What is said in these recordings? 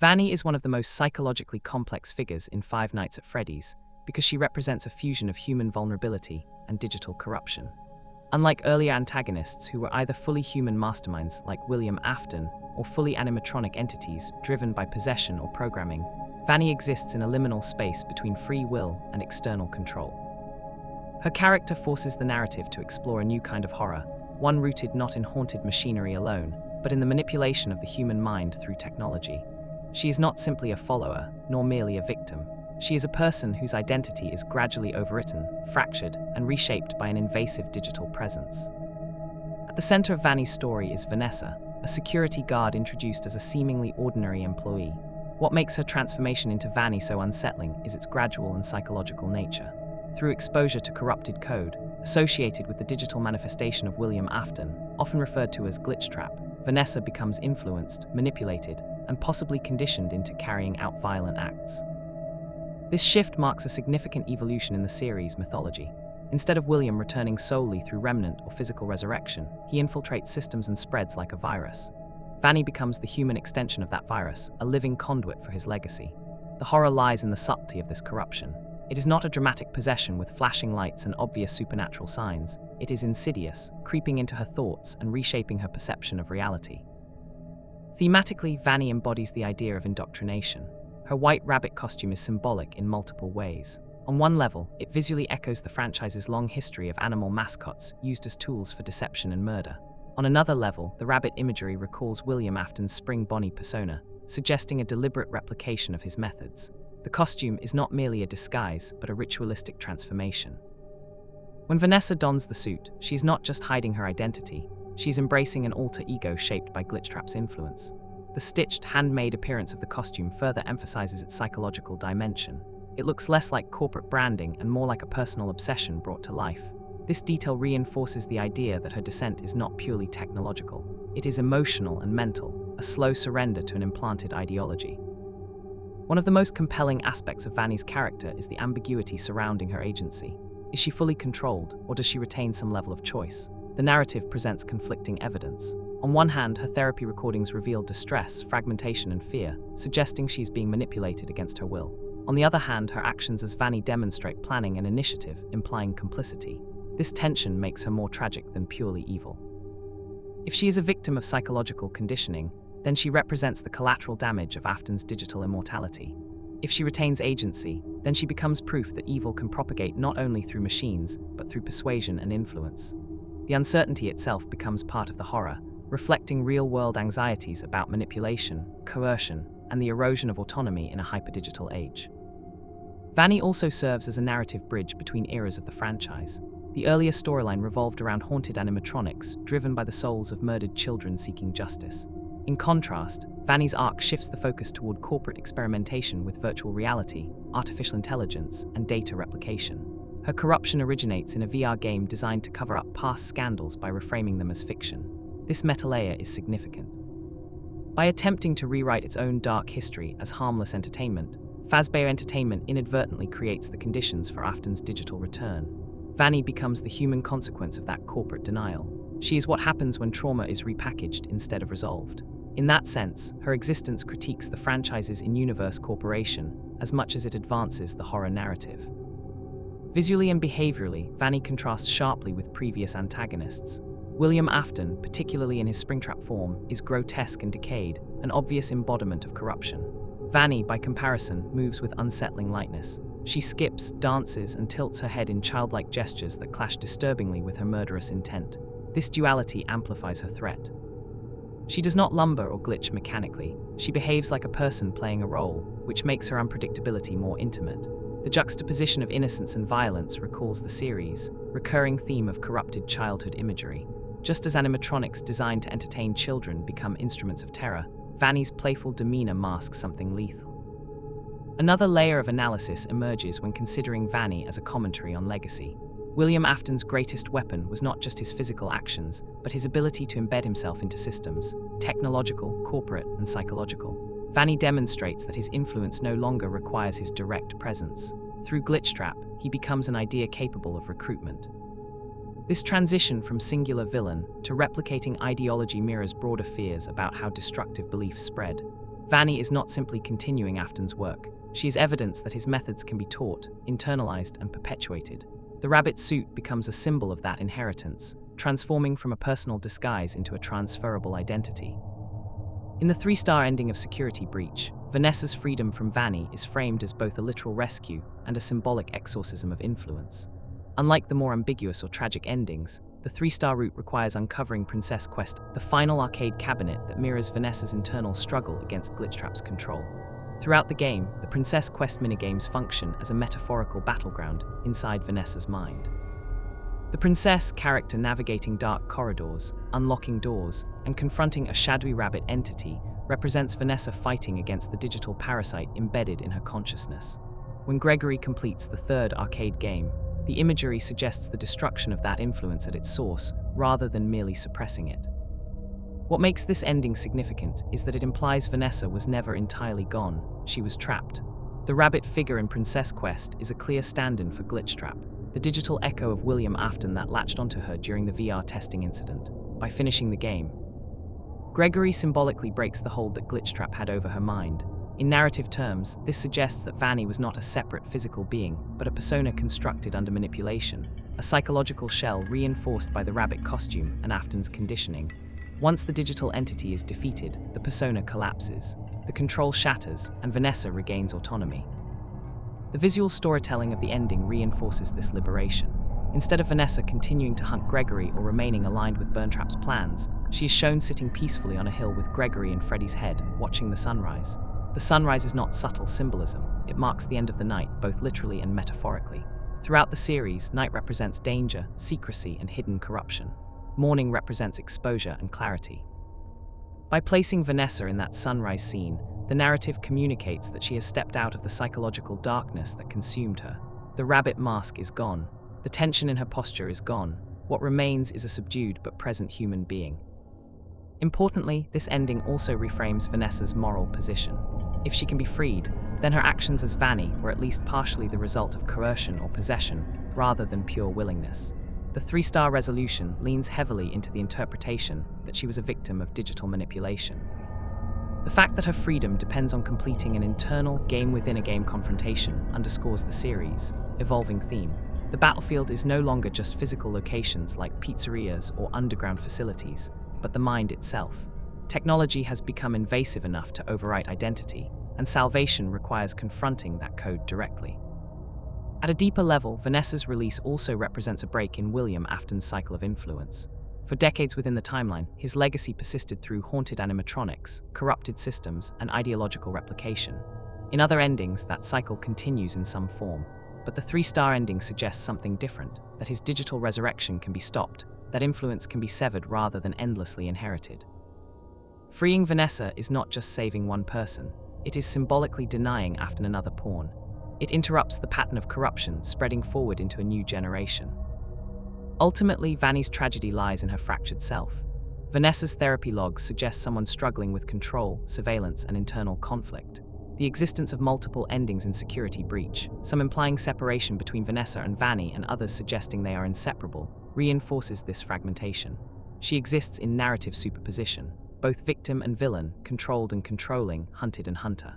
Vanny is one of the most psychologically complex figures in Five Nights at Freddy's because she represents a fusion of human vulnerability and digital corruption. Unlike earlier antagonists who were either fully human masterminds like William Afton or fully animatronic entities driven by possession or programming, Vanny exists in a liminal space between free will and external control. Her character forces the narrative to explore a new kind of horror, one rooted not in haunted machinery alone, but in the manipulation of the human mind through technology. She is not simply a follower, nor merely a victim. She is a person whose identity is gradually overwritten, fractured, and reshaped by an invasive digital presence. At the center of Vanny's story is Vanessa, a security guard introduced as a seemingly ordinary employee. What makes her transformation into Vanny so unsettling is its gradual and psychological nature. Through exposure to corrupted code, associated with the digital manifestation of William Afton, often referred to as Glitchtrap, Vanessa becomes influenced, manipulated, and possibly conditioned into carrying out violent acts. This shift marks a significant evolution in the series' mythology. Instead of William returning solely through remnant or physical resurrection, he infiltrates systems and spreads like a virus. Vanny becomes the human extension of that virus, a living conduit for his legacy. The horror lies in the subtlety of this corruption. It is not a dramatic possession with flashing lights and obvious supernatural signs. It is insidious, creeping into her thoughts and reshaping her perception of reality. Thematically, Vanny embodies the idea of indoctrination. Her white rabbit costume is symbolic in multiple ways. On one level, it visually echoes the franchise's long history of animal mascots used as tools for deception and murder. On another level, the rabbit imagery recalls William Afton's Spring Bonnie persona, suggesting a deliberate replication of his methods. The costume is not merely a disguise, but a ritualistic transformation. When Vanessa dons the suit, she is not just hiding her identity, she is embracing an alter ego shaped by Glitchtrap's influence. The stitched, handmade appearance of the costume further emphasizes its psychological dimension. It looks less like corporate branding and more like a personal obsession brought to life. This detail reinforces the idea that her descent is not purely technological. It is emotional and mental, a slow surrender to an implanted ideology. One of the most compelling aspects of Vanny's character is the ambiguity surrounding her agency. Is she fully controlled, or does she retain some level of choice? The narrative presents conflicting evidence. On one hand, her therapy recordings reveal distress, fragmentation, and fear, suggesting she's being manipulated against her will. On the other hand, her actions as Vanny demonstrate planning and initiative, implying complicity. This tension makes her more tragic than purely evil. If she is a victim of psychological conditioning, then she represents the collateral damage of Afton's digital immortality. If she retains agency, then she becomes proof that evil can propagate not only through machines, but through persuasion and influence. The uncertainty itself becomes part of the horror, reflecting real-world anxieties about manipulation, coercion, and the erosion of autonomy in a hyperdigital age. Vanny also serves as a narrative bridge between eras of the franchise. The earlier storyline revolved around haunted animatronics, driven by the souls of murdered children seeking justice. In contrast, Vanny's arc shifts the focus toward corporate experimentation with virtual reality, artificial intelligence, and data replication. Her corruption originates in a VR game designed to cover up past scandals by reframing them as fiction. This meta-layer is significant. By attempting to rewrite its own dark history as harmless entertainment, Fazbear Entertainment inadvertently creates the conditions for Afton's digital return. Vanny becomes the human consequence of that corporate denial. She is what happens when trauma is repackaged instead of resolved. In that sense, her existence critiques the franchise's in-universe corporation as much as it advances the horror narrative. Visually and behaviorally, Vanny contrasts sharply with previous antagonists. William Afton, particularly in his Springtrap form, is grotesque and decayed, an obvious embodiment of corruption. Vanny, by comparison, moves with unsettling lightness. She skips, dances, and tilts her head in childlike gestures that clash disturbingly with her murderous intent. This duality amplifies her threat. She does not lumber or glitch mechanically. She behaves like a person playing a role, which makes her unpredictability more intimate. The juxtaposition of innocence and violence recalls the series' recurring theme of corrupted childhood imagery. Just as animatronics designed to entertain children become instruments of terror, Vanny's playful demeanor masks something lethal. Another layer of analysis emerges when considering Vanny as a commentary on legacy. William Afton's greatest weapon was not just his physical actions, but his ability to embed himself into systems, technological, corporate, and psychological. Vanny demonstrates that his influence no longer requires his direct presence. Through Glitchtrap, he becomes an idea capable of recruitment. This transition from singular villain to replicating ideology mirrors broader fears about how destructive beliefs spread. Vanny is not simply continuing Afton's work. She is evidence that his methods can be taught, internalized, and perpetuated. The rabbit suit becomes a symbol of that inheritance, transforming from a personal disguise into a transferable identity. In the 3-star ending of Security Breach, Vanessa's freedom from Vanny is framed as both a literal rescue and a symbolic exorcism of influence. Unlike the more ambiguous or tragic endings, the 3-star route requires uncovering Princess Quest, the final arcade cabinet that mirrors Vanessa's internal struggle against Glitchtrap's control. Throughout the game, the Princess Quest minigames function as a metaphorical battleground inside Vanessa's mind. The princess character navigating dark corridors, unlocking doors, and confronting a shadowy rabbit entity represents Vanessa fighting against the digital parasite embedded in her consciousness. When Gregory completes the 3rd arcade game, the imagery suggests the destruction of that influence at its source, rather than merely suppressing it. What makes this ending significant is that it implies Vanessa was never entirely gone, she was trapped. The rabbit figure in Princess Quest is a clear stand-in for Glitchtrap, the digital echo of William Afton that latched onto her during the VR testing incident. By finishing the game, Gregory symbolically breaks the hold that Glitchtrap had over her mind. In narrative terms, this suggests that Vanny was not a separate physical being, but a persona constructed under manipulation, a psychological shell reinforced by the rabbit costume and Afton's conditioning. Once the digital entity is defeated, the persona collapses, the control shatters, and Vanessa regains autonomy. The visual storytelling of the ending reinforces this liberation. Instead of Vanessa continuing to hunt Gregory or remaining aligned with Burntrap's plans, she is shown sitting peacefully on a hill with Gregory in Freddy's head, watching the sunrise. The sunrise is not subtle symbolism, it marks the end of the night, both literally and metaphorically. Throughout the series, night represents danger, secrecy, and hidden corruption. Morning represents exposure and clarity. By placing Vanessa in that sunrise scene, the narrative communicates that she has stepped out of the psychological darkness that consumed her. The rabbit mask is gone. The tension in her posture is gone. What remains is a subdued but present human being. Importantly, this ending also reframes Vanessa's moral position. If she can be freed, then her actions as Vanny were at least partially the result of coercion or possession, rather than pure willingness. The 3-star resolution leans heavily into the interpretation that she was a victim of digital manipulation. The fact that her freedom depends on completing an internal game-within-a-game confrontation underscores the series' evolving theme. The battlefield is no longer just physical locations like pizzerias or underground facilities, but the mind itself. Technology has become invasive enough to overwrite identity, and salvation requires confronting that code directly. At a deeper level, Vanessa's release also represents a break in William Afton's cycle of influence. For decades within the timeline, his legacy persisted through haunted animatronics, corrupted systems, and ideological replication. In other endings, that cycle continues in some form, but the 3-star ending suggests something different, that his digital resurrection can be stopped, that influence can be severed rather than endlessly inherited. Freeing Vanessa is not just saving one person, it is symbolically denying Afton another pawn. It interrupts the pattern of corruption spreading forward into a new generation. Ultimately, Vanny's tragedy lies in her fractured self. Vanessa's therapy logs suggest someone struggling with control, surveillance, and internal conflict. The existence of multiple endings in Security Breach, some implying separation between Vanessa and Vanny and others suggesting they are inseparable, reinforces this fragmentation. She exists in narrative superposition, both victim and villain, controlled and controlling, hunted and hunter.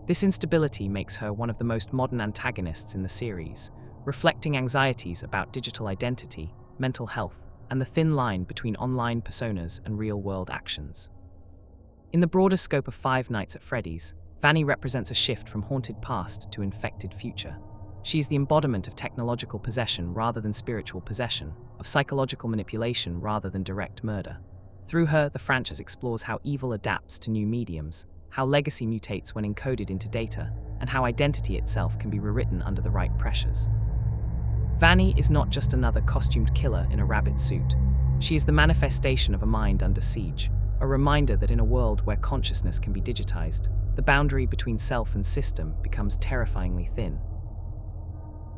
This instability makes her one of the most modern antagonists in the series, reflecting anxieties about digital identity, mental health, and the thin line between online personas and real-world actions. In the broader scope of Five Nights at Freddy's, Vanny represents a shift from haunted past to infected future. She is the embodiment of technological possession rather than spiritual possession, of psychological manipulation rather than direct murder. Through her, the franchise explores how evil adapts to new mediums, how legacy mutates when encoded into data, and how identity itself can be rewritten under the right pressures. Vanny is not just another costumed killer in a rabbit suit. She is the manifestation of a mind under siege, a reminder that in a world where consciousness can be digitized, the boundary between self and system becomes terrifyingly thin.